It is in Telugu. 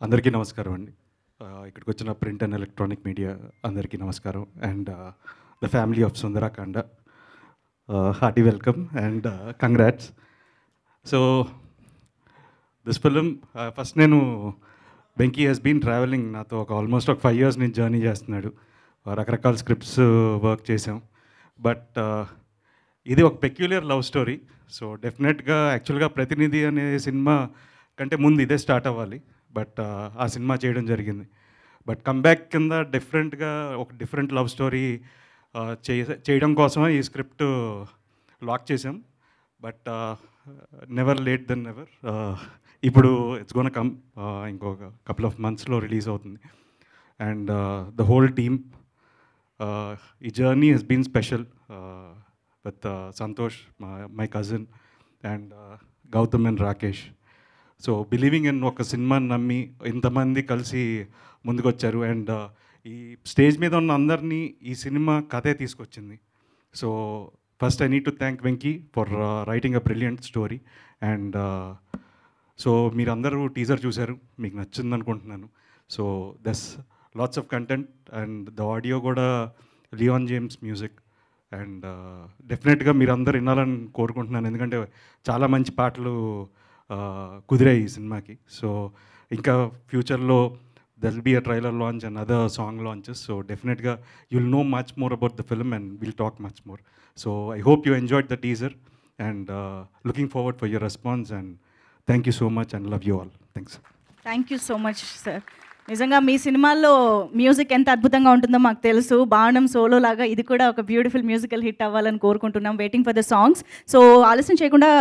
అందరికీ నమస్కారం అండి. ఇక్కడికి వచ్చిన ప్రింట్ అండ్ ఎలక్ట్రానిక్ మీడియా అందరికీ నమస్కారం. And the family of Sundarakanda, hearty welcome and congrats. So this film first నేను వెంకీ హెస్ బీన్ ట్రావెలింగ్ నాతో ఆల్మోస్ట్ ఒక 5 years నుంచి జర్నీ చేస్తున్నాడు. రకరకాల స్క్రిప్ట్స్ వర్క్ చేసాం. బట్ ఇది ఒక పెక్యులర్ లవ్ స్టోరీ. సో డెఫినెట్గా యాక్చువల్గా ప్రతినిధి అనే సినిమా కంటే ముందు ఇదే స్టార్ట్ అవ్వాలి. బట్ ఆ సినిమా చేయడం జరిగింది. బట్ కమ్బ్యాక్ కింద డిఫరెంట్గా ఒక డిఫరెంట్ లవ్ స్టోరీ చేయడం కోసమే ఈ స్క్రిప్ట్ లాక్ చేసాం. But never late then never. ఇప్పుడు ఇట్స్ గోన్ కమ్ ఇంకొక కపుల్ ఆఫ్ మంత్స్లో రిలీజ్ అవుతుంది. అండ్ ద హోల్ టీమ్, ఈ journey has been special with Santosh, my cousin, and Gautam and Rakesh. So believing in ఒక సినిమాని నమ్మి ఇంతమంది కలిసి ముందుకొచ్చారు. అండ్ ఈ స్టేజ్ మీద ఉన్న అందరినీ ఈ సినిమా కథే తీసుకొచ్చింది. So first I need to thank Venky for writing a brilliant story. And so మీరందరూ టీజర్ చూశారు, మీకు నచ్చింది అనుకుంటున్నాను. So this lots of content and the audio కూడా లియాన్ జేమ్స్ మ్యూజిక్. అండ్ డెఫినెట్గా మీరందరూ వినాలని కోరుకుంటున్నాను, ఎందుకంటే చాలా మంచి పాటలు కుదిరాయి ఈ సినిమాకి. సో ఇంకా ఫ్యూచర్లో there will be a trailer launch and other song launches. So డెఫినెట్గా you will know much more about the film and will talk much more. So I hope you enjoyed the teaser and looking forward for your response. And thank you so much and love you all. Thanks. Thank you so much sir. నిజంగా మీ సినిమాల్లో మ్యూజిక్ ఎంత అద్భుతంగా ఉంటుందో మాకు తెలుసు. బాణం సోలో లాగా ఇది కూడా ఒక బ్యూటిఫుల్ మ్యూజికల్ హిట్ అవ్వాలని కోరుకుంటున్నాం. Waiting for the songs. So ఆలస్యం చేయకుండా